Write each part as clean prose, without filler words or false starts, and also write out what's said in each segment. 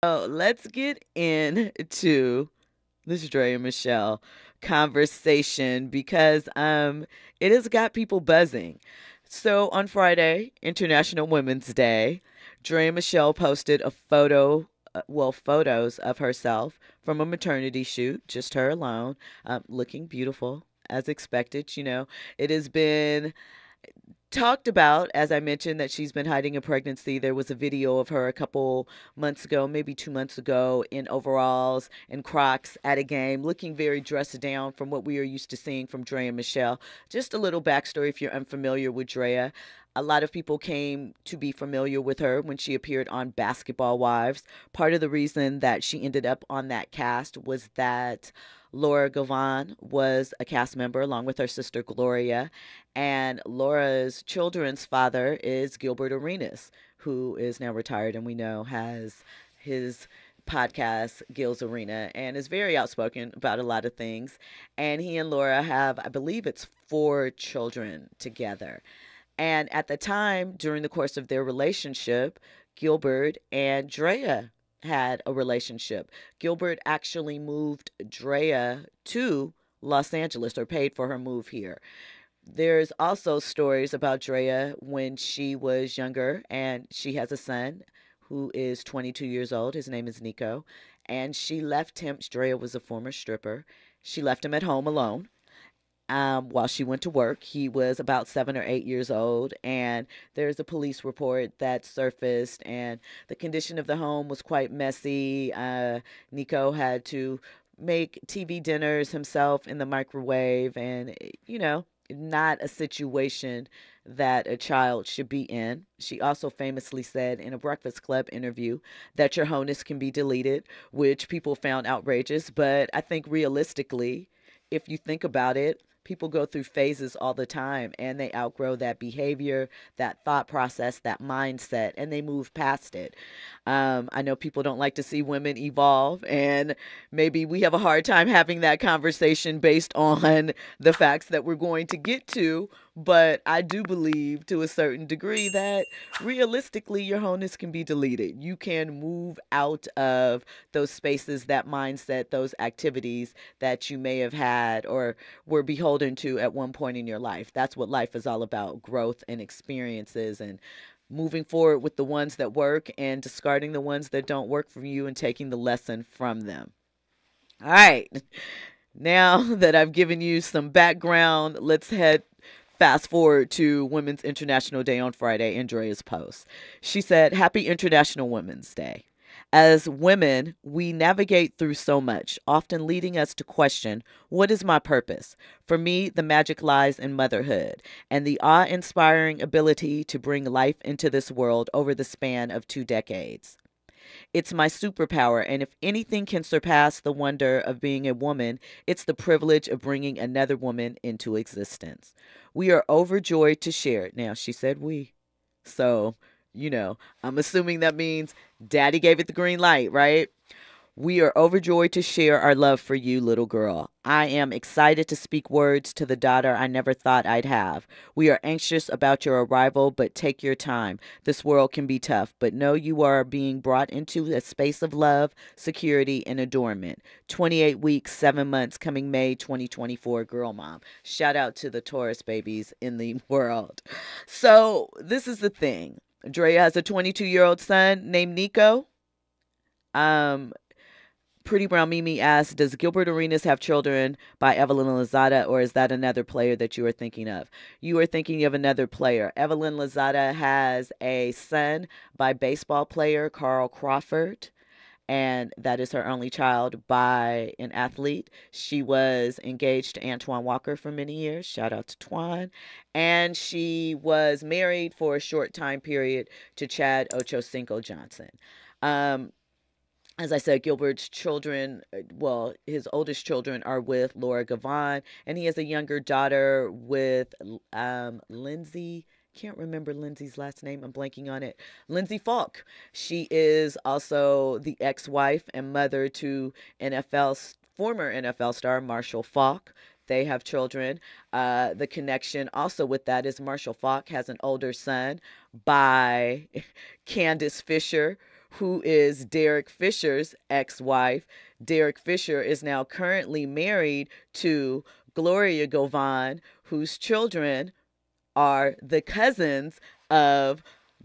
So let's get into this Draya Michele conversation because it has got people buzzing. So on Friday, International Women's Day, Draya Michele posted a photos of herself from a maternity shoot, just her alone, looking beautiful as expected. It has been talked about, as I mentioned, that she's been hiding a pregnancy. There was a video of her a couple months ago, maybe 2 months ago, in overalls and Crocs at a game, looking very dressed down from what we are used to seeing from Draya Michele. Just a little backstory if you're unfamiliar with Draya. A lot of people came to be familiar with her when she appeared on Basketball Wives. Part of the reason that she ended up on that cast was that Laura Govan was a cast member along with her sister Gloria, and Laura's children's father is Gilbert Arenas, who is now retired and we know has his podcast, Gil's Arena, and is very outspoken about a lot of things. And he and Laura have, I believe it's 4 children together. And at the time, during the course of their relationship, Gilbert and Drea had a relationship. Gilbert actually moved Drea to Los Angeles or paid for her move here. There's also stories about Drea when she was younger, and she has a son who is 22 years old. His name is Nico. And she left him. Drea was a former stripper. She left him at home alone while she went to work. He was about 7 or 8 years old, and there's a police report that surfaced, and the condition of the home was quite messy. Nico had to make TV dinners himself in the microwave, and, not a situation that a child should be in. She also famously said in a Breakfast Club interview that your Hoeness can be deleted, which people found outrageous. But I think realistically, if you think about it, people go through phases all the time and they outgrow that behavior, that thought process, that mindset, and they move past it. I know people don't like to see women evolve, and maybe we have a hard time having that conversation based on the facts that we're going to get to. But I do believe to a certain degree that realistically, your wholeness can be deleted. You can move out of those spaces, that mindset, those activities that you may have had or were beholden to at one point in your life. That's what life is all about, growth and experiences, and moving forward with the ones that work and discarding the ones that don't work for you and taking the lesson from them. All right. Now that I've given you some background, let's head fast forward to Women's International Day on Friday, Andrea's post. She said, Happy International Women's Day. As women, we navigate through so much, often leading us to question, what is my purpose? For me, the magic lies in motherhood and the awe inspiring ability to bring life into this world over the span of 2 decades. It's my superpower, and if anything can surpass the wonder of being a woman, it's the privilege of bringing another woman into existence. We are overjoyed to share it. Now, she said we. So, I'm assuming that means daddy gave it the green light, right? We are overjoyed to share our love for you, little girl. I am excited to speak words to the daughter I never thought I'd have. We are anxious about your arrival, but take your time. This world can be tough, but know you are being brought into a space of love, security, and adornment. 28 weeks, 7 months, coming May 2024, girl mom. Shout out to the Taurus babies in the world. So, this is the thing. Drea has a 22-year-old son named Nico. Um, Pretty Brown Mimi asked, Does Gilbert Arenas have children by Evelyn Lozada, or is that another player that you are thinking of? You are thinking of another player. Evelyn Lozada has a son by baseball player Carl Crawford, and that is her only child by an athlete. She was engaged to Antoine Walker for many years. Shout out to Twan. And she was married for a short time period to Chad Ochocinco Johnson. Um, as I said, Gilbert's children, well, his oldest children are with Laura Govan, and he has a younger daughter with Lindsay. Can't remember Lindsay's last name. I'm blanking on it. Lindsay Falk. She is also the ex-wife and mother to former NFL star Marshall Falk. They have children. The connection also with that is Marshall Falk has an older son by Candace Fisher, who is Derek Fisher's ex-wife. Derek Fisher is now currently married to Gloria Govan, whose children are the cousins of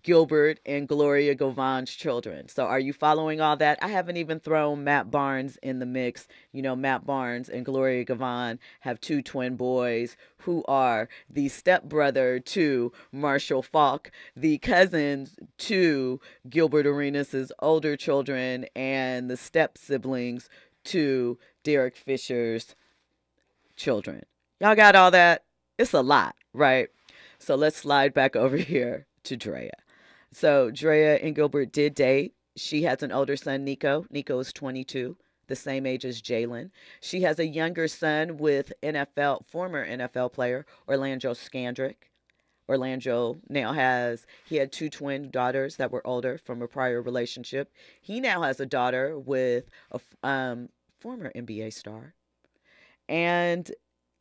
Gilbert and Gloria Govan's children. So are you following all that? I haven't even thrown Matt Barnes in the mix. You know, Matt Barnes and Gloria Govan have two twin boys who are the stepbrother to Marshall Falk, the cousins to Gilbert Arenas' older children, and the step siblings to Derek Fisher's children. Y'all got all that? It's a lot, right? So let's slide back over here to Draya. So Draya and Gilbert did date. She has an older son, Nico. Nico is 22, the same age as Jalen. She has a younger son with former NFL player Orlando Scandrick. Orlando now he had two twin daughters that were older from a prior relationship. He now has a daughter with a former NBA star. And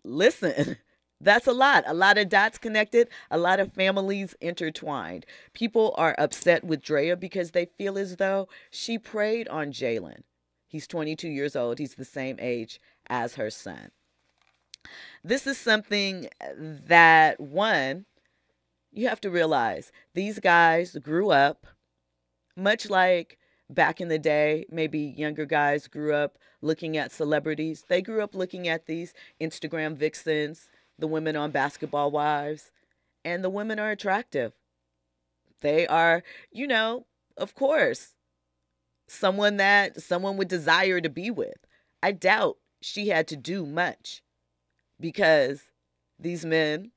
listen, that's a lot. A lot of dots connected, a lot of families intertwined. People are upset with Draya because they feel as though she preyed on Jalen. He's 22 years old. He's the same age as her son. This is something that, one, you have to realize these guys grew up much like back in the day, maybe younger guys grew up looking at celebrities. They grew up looking at these Instagram vixens, the women on Basketball Wives, and the women are attractive. They are, of course, someone that someone would desire to be with. I doubt she had to do much because these men,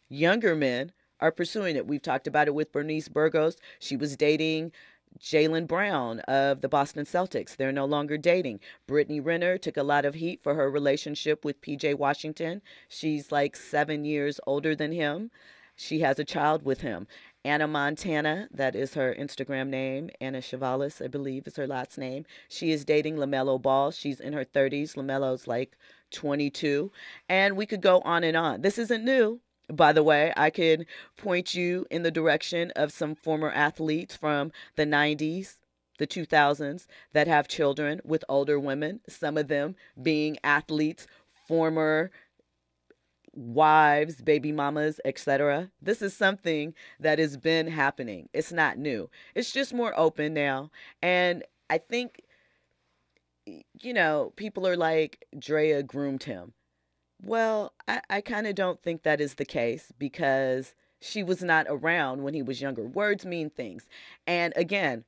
younger men, are pursuing it. We've talked about it with Bernice Burgos. She was dating Jaylen Brown of the Boston Celtics. They're no longer dating. Brittany Renner took a lot of heat for her relationship with PJ Washington. She's like 7 years older than him. She has a child with him. Anna Montana, that is her Instagram name. Anna Chavalis, I believe, is her last name. She is dating LaMelo Ball. She's in her 30s. LaMelo's like 22. And we could go on and on. This isn't new. By the way, I could point you in the direction of some former athletes from the 90s, the 2000s, that have children with older women, some of them being athletes, former wives, baby mamas, etc. This is something that has been happening. It's not new. It's just more open now. And I think, people are like, Draya groomed him. Well, I kind of don't think that is the case because she was not around when he was younger. Words mean things. And again,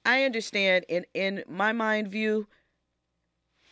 I understand in my mind view,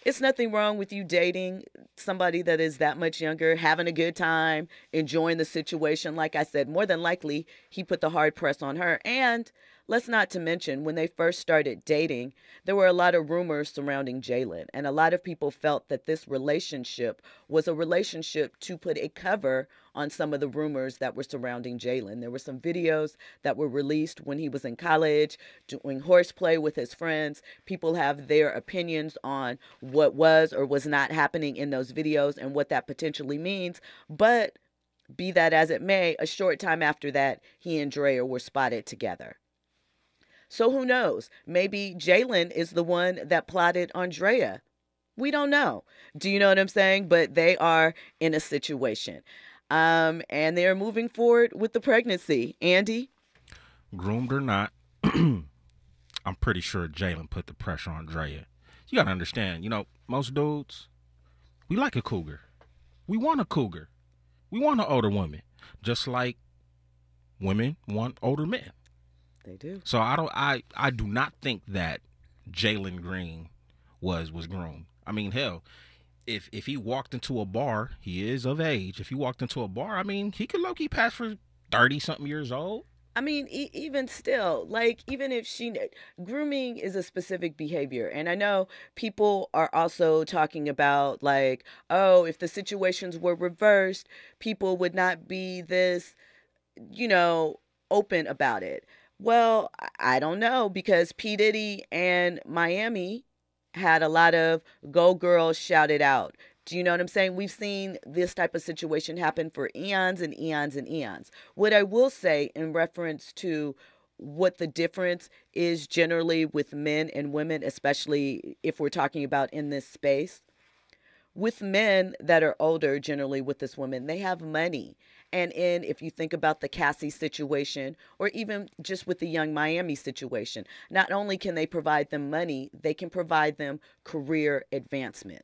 it's nothing wrong with you dating somebody that is that much younger, having a good time, enjoying the situation. Like I said, more than likely, he put the hard press on her. And let's not to mention, when they first started dating, there were a lot of rumors surrounding Jalen. And a lot of people felt that this relationship was a relationship to put a cover on some of the rumors that were surrounding Jalen. There were some videos that were released when he was in college, doing horseplay with his friends. People have their opinions on what was or was not happening in those videos and what that potentially means. But be that as it may, a short time after that, he and Draya were spotted together. So who knows? Maybe Jalen is the one that plotted on Draya. We don't know. Do you know what I'm saying? But they are in a situation. And they're moving forward with the pregnancy. Andy? Groomed or not, I'm pretty sure Jalen put the pressure on Draya. You gotta understand, most dudes, we like a cougar. We want a cougar. We want an older woman. Just like women want older men. They do. So I do not think that Jalen Green was groomed. I mean, hell, if he walked into a bar, he is of age. If he walked into a bar, I mean, he could low-key pass for 30-something years old. I mean, even still, like, even if grooming is a specific behavior. And I know people are also talking about, like, oh, if the situations were reversed, people would not be this, open about it. Well, I don't know because P. Diddy and Miami had a lot of go girls shouted out. Do you know what I'm saying? We've seen this type of situation happen for eons and eons and eons. What I will say in reference to what the difference is generally with men and women, especially if we're talking about in this space. With men that are older, generally with this woman, they have money. And if you think about the Cassie situation, or even just with the Young Miami situation, not only can they provide them money, they can provide them career advancement.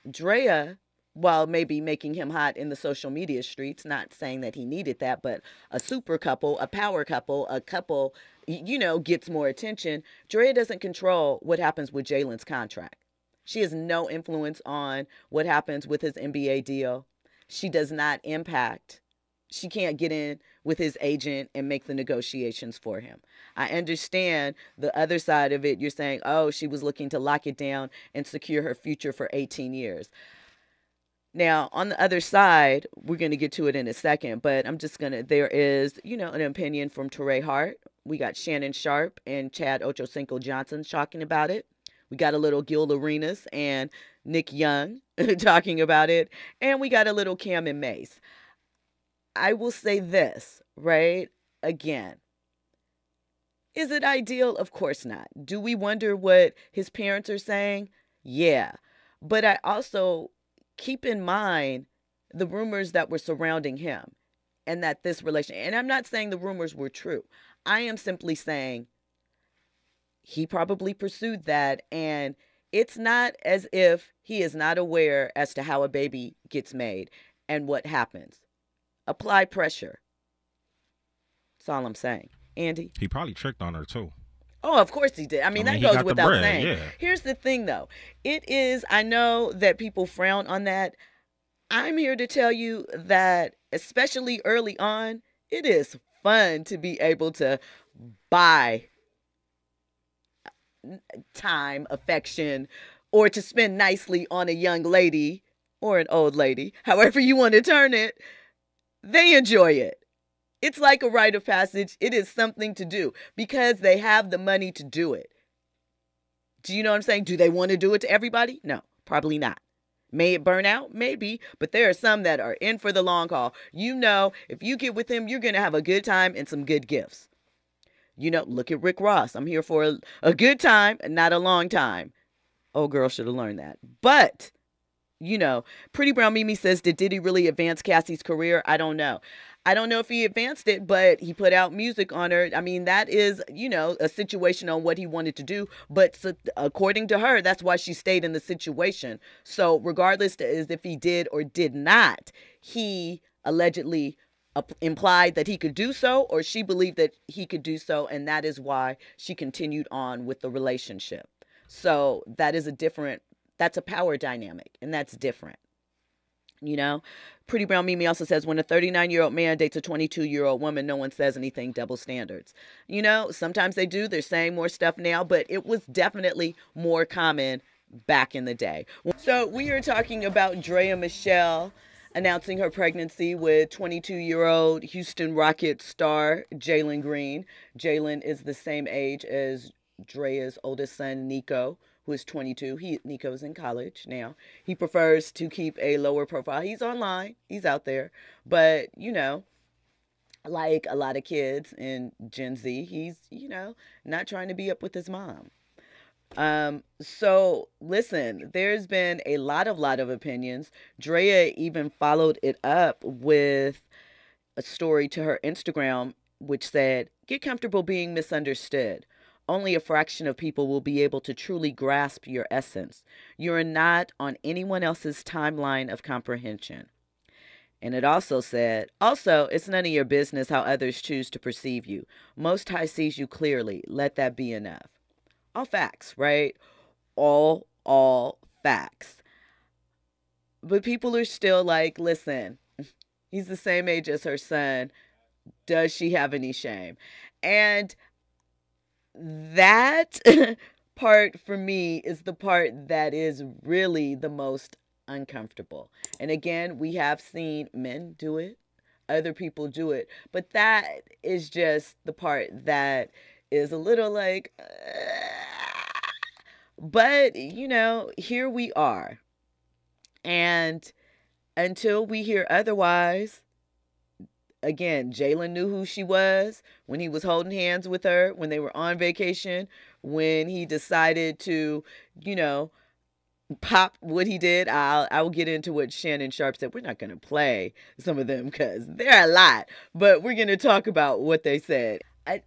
Draya, while maybe making him hot in the social media streets, not saying that he needed that, but a super couple, a power couple, a couple, gets more attention. Draya doesn't control what happens with Jalen's contract. She has no influence on what happens with his NBA deal. She does not impact. She can't get in with his agent and make the negotiations for him. I understand the other side of it. You're saying, oh, she was looking to lock it down and secure her future for 18 years. Now, on the other side, we're going to get to it in a second, but there is, an opinion from Torrey Hart. We got Shannon Sharpe and Chad Ochocinco Johnson talking about it. We got a little Gil Arenas and Nick Young talking about it. And we got a little Cam and Mase. I will say this, right? Again, is it ideal? Of course not. Do we wonder what his parents are saying? Yeah. But I also keep in mind the rumors that were surrounding him and that this relation, and I'm not saying the rumors were true. I am simply saying he probably pursued that, and it's not as if he is not aware as to how a baby gets made and what happens. Apply pressure. That's all I'm saying. Andy? He probably tricked on her too. Oh, of course he did. I mean, that he goes got the without bread, saying. yeah. Here's the thing, though. I know that people frown on that. I'm here to tell you that, especially early on, it is fun to be able to buy time, affection, or to spend nicely on a young lady or an old lady, however you want to turn it. They enjoy it. It's like a rite of passage. It is something to do because they have the money to do it. Do you know what I'm saying? Do they want to do it to everybody? No, probably not. May it burn out? Maybe. But there are some that are in for the long haul. If you get with him, you're going to have a good time and some good gifts. Look at Rick Ross. I'm here for a good time and not a long time. Old girl should have learned that. But, Pretty Brown Mimi says, did Diddy really advance Cassie's career? I don't know. I don't know if he advanced it, but he put out music on her. I mean, that is, a situation on what he wanted to do. But according to her, that's why she stayed in the situation. So regardless as if he did or did not, he allegedly implied that he could do so, or she believed that he could do so. And that is why she continued on with the relationship. So that's a power dynamic, and that's different. Pretty Brown Mimi also says, when a 39-year-old man dates a 22-year-old woman, no one says anything. Double standards. Sometimes they do. They're saying more stuff now, but it was definitely more common back in the day. So we are talking about Draya Michele announcing her pregnancy with 22-year-old Houston Rockets star Jalen Green. Jalen is the same age as Draya's oldest son, Nico, who is 22. Nico's in college now. He prefers to keep a lower profile. He's online. He's out there. But, like a lot of kids in Gen Z, he's, not trying to be up with his mom. So listen, there's been a lot of opinions. Draya even followed it up with a story to her Instagram, which said, get comfortable being misunderstood. Only a fraction of people will be able to truly grasp your essence. You are not on anyone else's timeline of comprehension. And it also said, it's none of your business how others choose to perceive you. Most High sees you clearly. Let that be enough. All facts, right? All facts. But people are still like, listen, he's the same age as her son. Does she have any shame? And that part for me is the part that is really the most uncomfortable. And again, we have seen men do it, other people do it, but that is just the part that is a little like, but here we are. And until we hear otherwise, again, Jalen knew who she was when he was holding hands with her, when they were on vacation, when he decided to, you know, pop what he did. I will get into what Shannon Sharpe said. We're not going to play some of them because they're a lot, but we're going to talk about what they said. I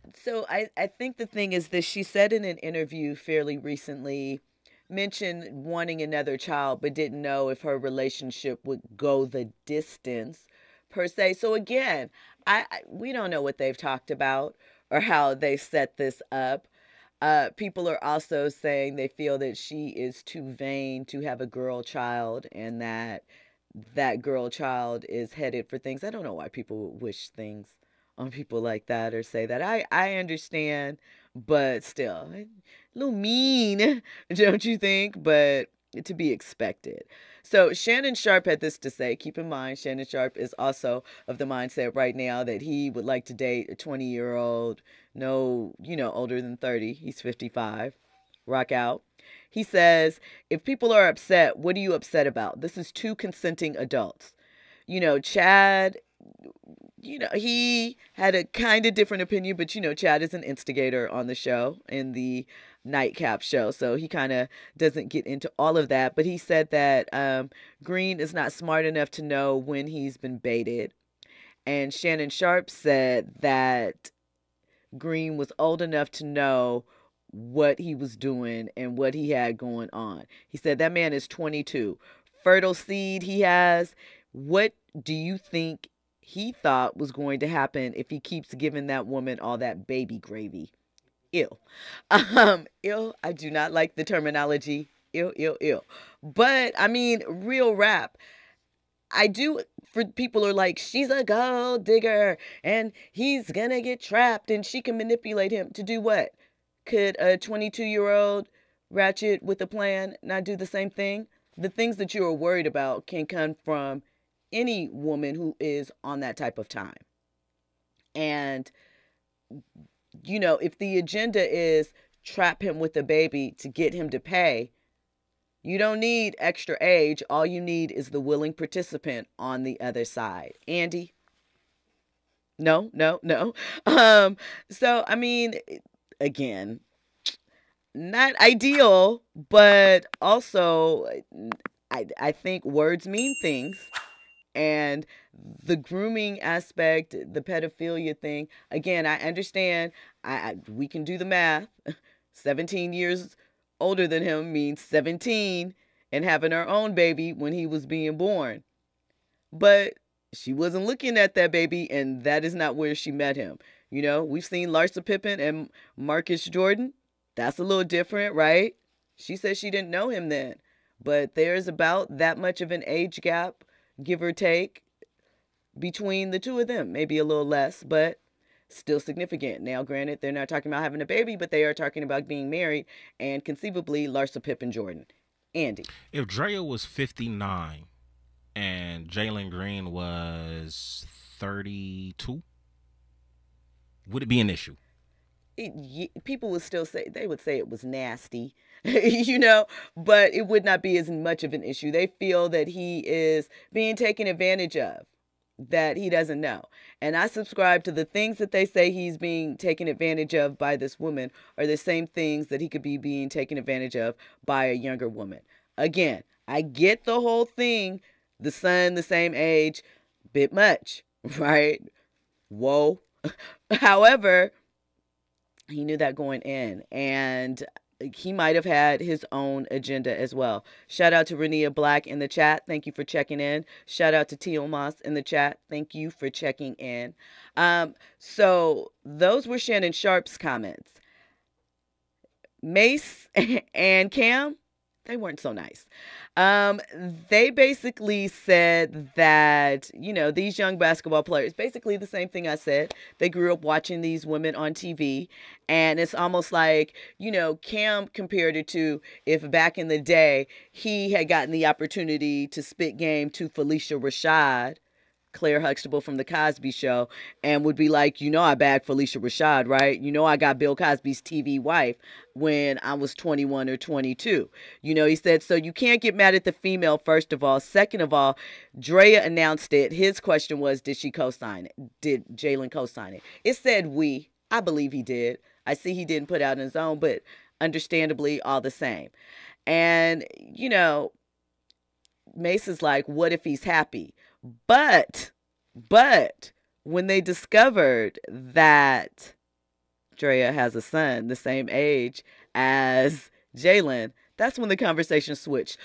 think the thing is this: she said in an interview fairly recently, mentioned wanting another child, but didn't know if her relationship would go the distance per se. So again, we don't know what they've talked about or how they set this up. People are also saying they feel that she is too vain to have a girl child, and that that girl child is headed for things. I don't know why people would wish things on people like that or say that. I understand, but still, a little mean, don't you think? But to be expected. So Shannon Sharpe had this to say. Keep in mind, Shannon Sharpe is also of the mindset right now that he would like to date a 20-year-old, no, older than 30. He's 55. Rock out. He says, if people are upset, what are you upset about? This is two consenting adults. Chad, he had a kind of different opinion, but Chad is an instigator on the show, in the nightcap show. So he kind of doesn't get into all of that. But he said that Green is not smart enough to know when he's been baited. And Shannon Sharpe said that Green was old enough to know what he was doing and what he had going on. He said that man is 22. Fertile seed he has. What do you think he thought was going to happen if he keeps giving that woman all that baby gravy? Ill. Ill. I do not like the terminology. Ill, ill, ill. But I mean, real rap. I do. For people who are like, she's a gold digger and he's gonna get trapped and she can manipulate him to do what? Could a 22-year-old ratchet with a plan not do the same thing? The things that you are worried about can come from any woman who is on that type of time. And, if the agenda is trap him with a baby to get him to pay, you don't need extra age. All you need is the willing participant on the other side. Andy? No, no, no. So, I mean, again, not ideal, but also, I think words mean things. And the grooming aspect, the pedophilia thing, again, I understand. We can do the math. 17 years older than him means 17 and having her own baby when he was being born. But she wasn't looking at that baby, and that is not where she met him. We've seen Larsa Pippen and Marcus Jordan. That's a little different, right? She said she didn't know him then. But there's about that much of an age gap, give or take, between the two of them. Maybe a little less, but still significant. Now, granted, they're not talking about having a baby, but they are talking about being married and conceivably Larsa Pippen Jordan. Andy. If Draya was 59 and Jalen Green was 32, would it be an issue? People would still say, they would say it was nasty, but it would not be as much of an issue. They feel that he is being taken advantage of, that he doesn't know. And I subscribe to the things that they say he's being taken advantage of by this woman are the same things that he could be being taken advantage of by a younger woman. Again, I get the whole thing, the son, the same age, bit much, right? Whoa. However, he knew that going in, and he might have had his own agenda as well. Shout out to Renia Black in the chat. Thank you for checking in. Shout out to Teal Moss in the chat. Thank you for checking in. So those were Shannon Sharpe's comments. Mase and Cam, they weren't so nice. They basically said that, these young basketball players, basically the same thing I said. They grew up watching these women on TV. And it's almost like, Cam compared it to if back in the day he had gotten the opportunity to spit game to Felicia Rashad, Claire Huxtable from The Cosby Show, and would be like, I bagged Felicia Rashad, right? I got Bill Cosby's TV wife when I was 21 or 22. He said, so you can't get mad at the female, first of all. Second of all, Draya announced it. His question was, did she co-sign it? Did Jalen co-sign it? It said we. I believe he did. I see he didn't put out his own, but understandably, all the same. And, Mase is like, what if he's happy? But, when they discovered that Draya has a son the same age as Jalen, that's when the conversation switched.